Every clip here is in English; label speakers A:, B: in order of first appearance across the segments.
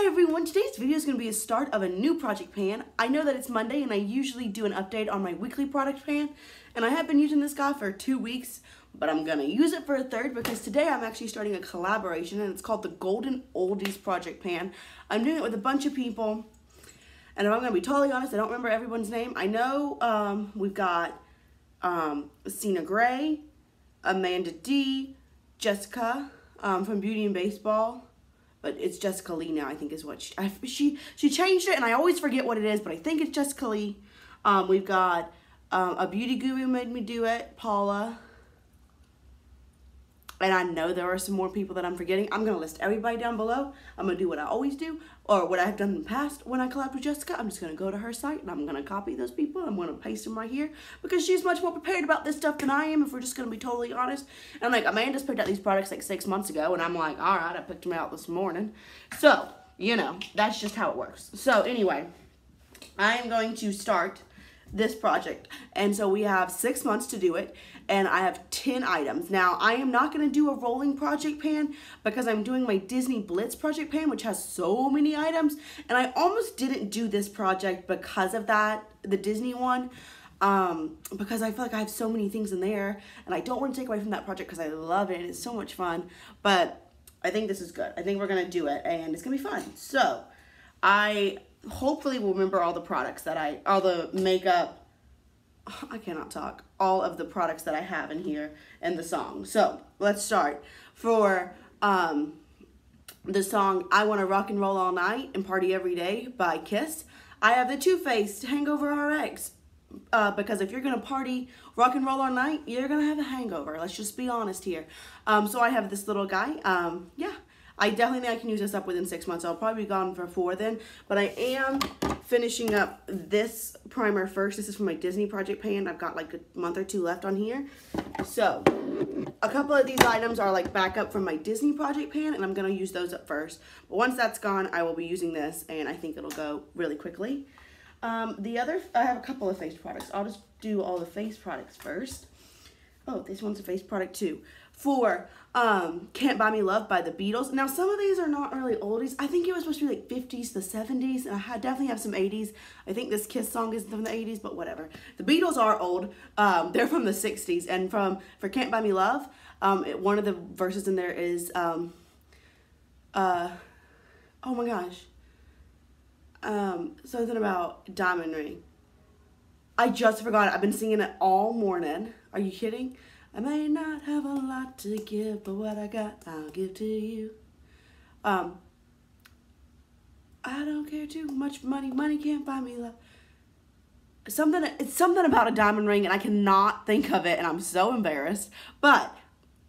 A: Hi everyone, today's video is going to be a start of a new project pan. I know that it's Monday and I usually do an update on my weekly product pan, and I have been using this guy for 2 weeks, but I'm going to use it for a third because today I'm actually starting a collaboration and it's called the Golden Oldies Project Pan. I'm doing it with a bunch of people, and if I'm going to be totally honest, I don't remember everyone's name. I know we've got Cena Gray, Amanda D, Jessica from Beauty and Baseball. But it's Jessica Lee now, I think is what she changed it, and I always forget what it is, but I think it's Jessica Lee. We've got a beauty guru made me do it, Paula. And I know there are some more people that I'm forgetting. I'm going to list everybody down below. I'm going to do what I always do, or what I've done in the past when I collab with Jessica. I'm just going to go to her site, and I'm going to copy those people. I'm going to paste them right here, because she's much more prepared about this stuff than I am, if we're just going to be totally honest. And like, Amanda's picked out these products like 6 months ago, and I'm like, all right, I picked them out this morning. So, you know, that's just how it works. So anyway, I am going to start this project, and so we have 6 months to do it, and I have 10 items. Now, I am not going to do a rolling project pan because I'm doing my Disney Blitz project pan, which has so many items, and I almost didn't do this project because of that, the Disney one, because I feel like I have so many things in there, and I don't want to take away from that project because I love it, and it's so much fun. But I think this is good. I think we're going to do it, and it's going to be fun. So I hopefully will remember all the products that all the makeup, I cannot talk, all of the products that I have in here and the song. So let's start. For the song I Want to Rock and Roll All Night and Party Every Day by Kiss, I have the Too Faced Hangover RX, because if you're going to party, rock and roll all night, you're going to have a hangover. Let's just be honest here. So I have this little guy. Yeah, I definitely think I can use this up within 6 months. I'll probably be gone for 4 then, but I am finishing up this primer first. This is from my Disney project pan. I've got like a month or 2 left on here. So a couple of these items are like backup from my Disney project pan, and I'm going to use those up first. But once that's gone, I will be using this, and I think it'll go really quickly. I have a couple of face products. I'll just do all the face products first. Oh, this one's a face product too. For Can't Buy Me Love by the Beatles. Now, some of these are not really oldies. I think it was supposed to be like 50s to 70s, and I definitely have some 80s. I think this Kiss song is from the 80s, but whatever. The Beatles are old. They're from the 60s, and for Can't Buy Me Love, one of the verses in there is, oh my gosh, something about diamond ring. I just forgot it. I've been singing it all morning. Are you kidding? I may not have a lot to give, but what I got, I'll give to you. I don't care too much money. Money can't buy me love. It's something about a diamond ring, and I cannot think of it, and I'm so embarrassed. But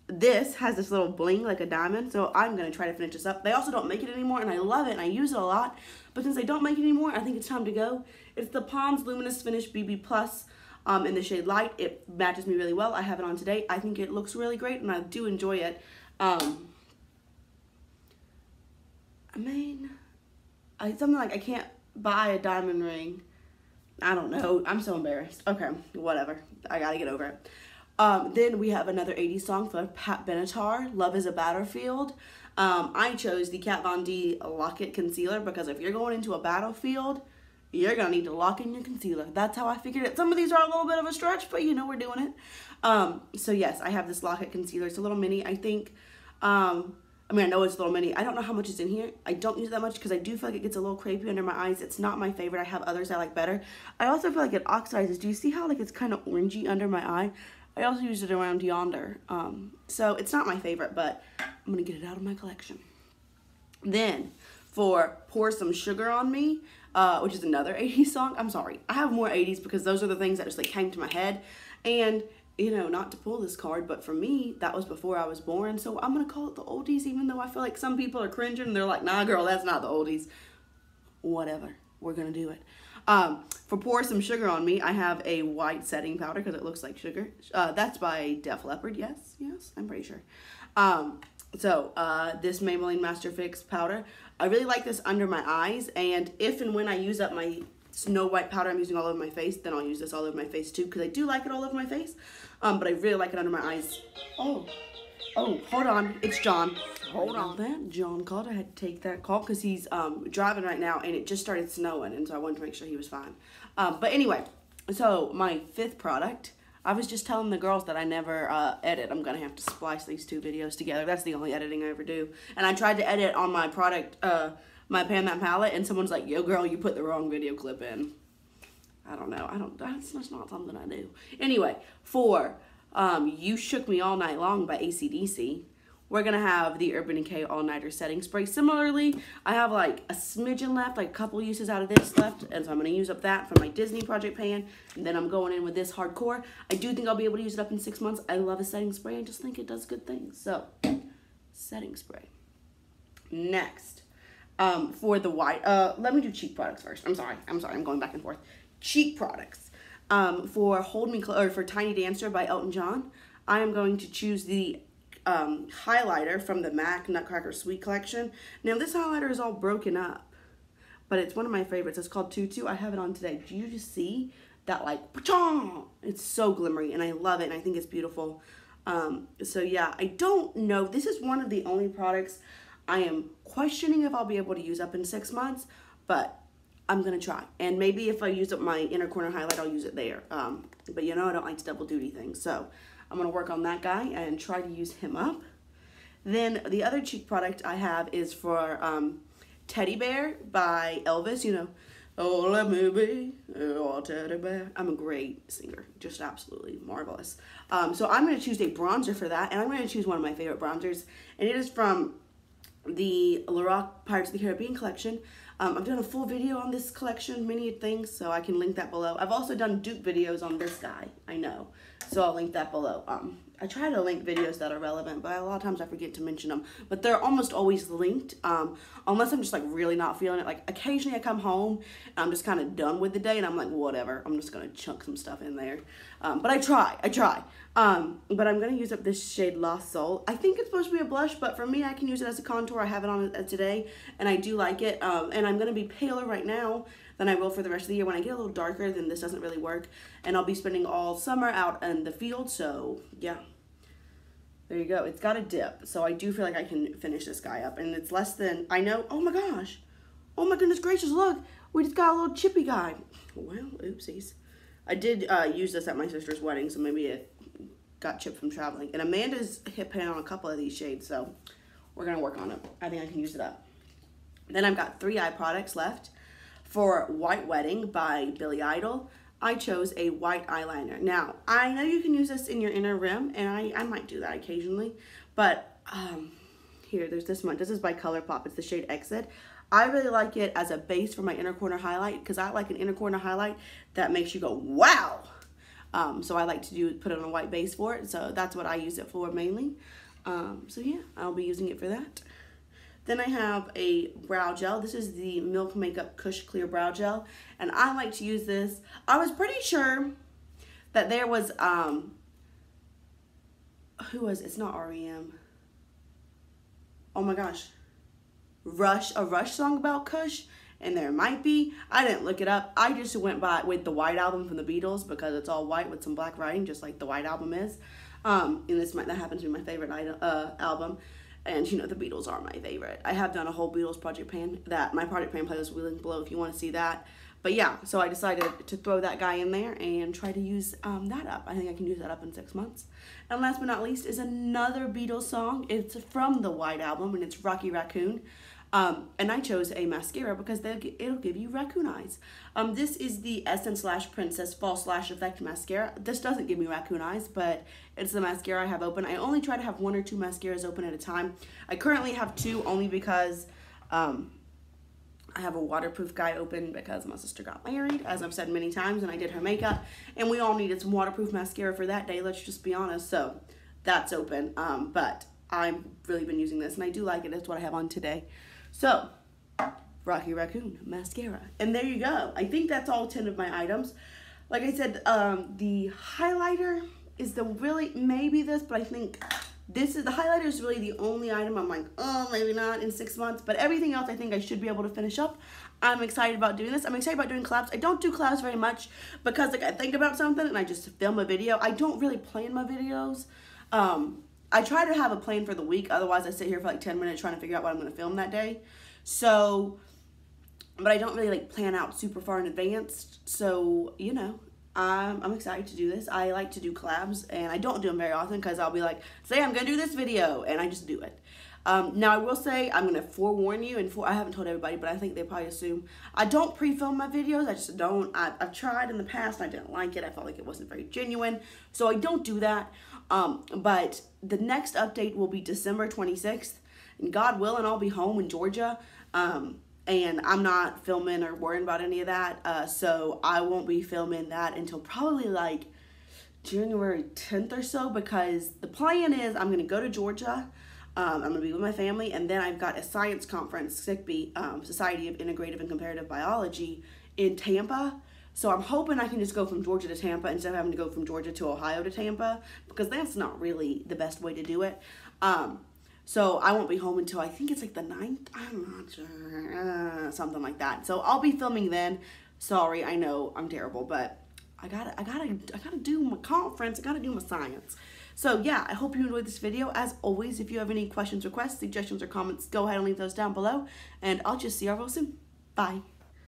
A: this has this little bling like a diamond, so I'm going to try to finish this up. They also don't make it anymore, and I love it, and I use it a lot. But since they don't make it anymore, I think it's time to go. It's the Pond's Luminous Finish BB Plus. In the shade Light. It matches me really well. I have it on today. I think it looks really great, and I do enjoy it. I mean, something like I can't buy a diamond ring. I don't know. I'm so embarrassed. Okay, whatever. I gotta get over it. Then we have another 80s song for Pat Benatar, Love is a Battlefield. I chose the Kat Von D Lock-It Concealer because if you're going into a battlefield, you're going to need to lock in your concealer. That's how I figured it. Some of these are a little bit of a stretch, but you know we're doing it. So yes, I have this Lock-It Concealer. It's a little mini, I think. I mean, I know it's a little mini. I don't know how much is in here. I don't use it that much because I do feel like it gets a little crepey under my eyes. It's not my favorite. I have others I like better. I also feel like it oxidizes. Do you see how like it's kind of orangey under my eye? I also use it around yonder. So it's not my favorite, but I'm going to get it out of my collection. Then for Pour Some Sugar on Me, which is another 80s song. I'm sorry, I have more 80s because those are the things that just like came to my head. And, you know, not to pull this card, but for me, that was before I was born. So I'm going to call it the oldies, even though I feel like some people are cringing and they're like, nah, girl, that's not the oldies. Whatever, we're going to do it. For Pour Some Sugar on Me, I have a white setting powder because it looks like sugar. That's by Def Leppard. Yes, I'm pretty sure. This Maybelline Master Fix powder, I really like this under my eyes, and if and when I use up my Snow White powder I'm using all over my face, then I'll use this all over my face too, because I do like it all over my face, but I really like it under my eyes. Oh, Oh, hold on. It's John. Hold on. That John called. I had to take that call because he's driving right now, and it just started snowing, and so I wanted to make sure he was fine. But anyway, so my 5th product. I was just telling the girls that I never edit. I'm going to have to splice these 2 videos together. That's the only editing I ever do. And I tried to edit on my product, my Pan That palette, and someone's like, yo, girl, you put the wrong video clip in. I don't know. That's not something I do. Anyway, for You Shook Me All Night Long by AC/DC, we're going to have the Urban Decay All Nighter Setting Spray. Similarly, I have like a smidgen left, like a couple uses out of this left, and so I'm going to use up that for my Disney project pan, and then I'm going in with this hardcore. I do think I'll be able to use it up in 6 months. I love a setting spray. I just think it does good things. So, setting spray. Next, for the white, let me do cheek products first. I'm sorry, I'm going back and forth. Cheek products. For Hold Me Close, or for Tiny Dancer by Elton John, I am going to choose the highlighter from the MAC Nutcracker Sweet Collection. Now this highlighter is all broken up, but it's one of my favorites. It's called Tutu. I have it on today. Do you just see that, like, it's so glimmery, and I love it, and I think it's beautiful. So yeah, I don't know. This is one of the only products I am questioning if I'll be able to use up in 6 months, but I'm gonna try. And maybe if I use up my inner corner highlight, I'll use it there. But you know, I don't like to double duty things, so I'm going to work on that guy and try to use him up. Then the other cheek product I have is for Teddy Bear by Elvis. You know, oh, let me be your teddy bear. I'm a great singer. Just absolutely marvelous. So I'm going to choose a bronzer for that. And I'm going to choose one of my favorite bronzers. And it is from the Lorac Pirates of the Caribbean collection. I've done a full video on this collection, many things, so I can link that below. I've also done dupe videos on this guy, I know, so I'll link that below. I try to link videos that are relevant, but a lot of times I forget to mention them. But they're almost always linked, unless I'm just like really not feeling it. Like occasionally I come home and I'm just kind of done with the day and I'm like, whatever, I'm just going to chunk some stuff in there. But I try. But I'm going to use up this shade Lost Soul. I think it's supposed to be a blush, but for me, I can use it as a contour. I have it on today and I do like it. And I'm going to be paler right now than I will for the rest of the year. When I get a little darker, then this doesn't really work. And I'll be spending all summer out in the field, so yeah. There you go. It's got a dip, so I do feel like I can finish this guy up. And it's less than, I know, oh my gosh. Oh my goodness gracious, look. We just got a little chippy guy. Well, oopsies. I did use this at my sister's wedding, so maybe it got chipped from traveling. And Amanda's hit pan on a couple of these shades, so we're going to work on it. I think I can use it up. Then I've got 3 eye products left. For White Wedding by Billy Idol, I chose a white eyeliner. Now, I know you can use this in your inner rim, and I might do that occasionally, but here, there's this one. This is by Colourpop. It's the shade Exit. I really like it as a base for my inner corner highlight because I like an inner corner highlight that makes you go, wow! So I like to put it on a white base for it, so that's what I use it for mainly. So yeah, I'll be using it for that. Then I have a brow gel. This is the Milk Makeup Kush Clear Brow Gel. And I like to use this. I was pretty sure that there was, it's not REM. Oh my gosh. A Rush song about Kush. And there might be. I didn't look it up. I just went by with the White Album from the Beatles because it's all white with some black writing, just like the White Album is. And that happens to be my favorite album. And, you know, the Beatles are my favorite. I have done a whole Beatles project pan my project pan playlist will link below if you want to see that. But yeah, so I decided to throw that guy in there and try to use that up. I think I can use that up in 6 months. And last but not least is another Beatles song. It's from the White Album and it's Racoon. And I chose a mascara because it'll give you raccoon eyes. This is the Essence Lash Princess False Lash Effect Mascara. This doesn't give me raccoon eyes, but it's the mascara I have open. I only try to have 1 or 2 mascaras open at a time. I currently have 2 only because I have a waterproof guy open because my sister got married, as I've said many times, and I did her makeup. And we all needed some waterproof mascara for that day, let's just be honest. So that's open, but I've really been using this, and I do like it. That's what I have on today. So, Rocky Raccoon mascara. And there you go. I think that's all 10 of my items. Like I said, the highlighter is maybe this, but I think the highlighter is really the only item I'm like, oh, maybe not in 6 months. But everything else I think I should be able to finish up. I'm excited about doing this. I'm excited about doing collabs. I don't do collabs very much because like I think about something and I just film a video. I don't really plan my videos. I try to have a plan for the week. Otherwise, I sit here for like 10 minutes trying to figure out what I'm going to film that day. So, but I don't really like plan out super far in advance. So, you know, I'm excited to do this. I like to do collabs, and I don't do them very often because I'll be like, say I'm going to do this video, and I just do it. Now, I will say, I'm going to forewarn you, and I haven't told everybody, but I think they probably assume, I don't pre-film my videos. I just don't. I've tried in the past, and I didn't like it. I felt like it wasn't very genuine, so I don't do that. But the next update will be December 26th, and God willing, I'll be home in Georgia, and I'm not filming or worrying about any of that, so I won't be filming that until probably like January 10th or so, because the plan is I'm going to go to Georgia. I'm going to be with my family, and then I've got a science conference, SICB, Society of Integrative and Comparative Biology, in Tampa. So I'm hoping I can just go from Georgia to Tampa instead of having to go from Georgia to Ohio to Tampa, because that's not really the best way to do it. So I won't be home until I think it's like the 9th. I'm not sure. Something like that. So I'll be filming then. Sorry, I know I'm terrible, but I gotta do my conference. I gotta do my science. So yeah, I hope you enjoyed this video. As always, if you have any questions, requests, suggestions, or comments, go ahead and leave those down below. And I'll just see you all real soon. Bye.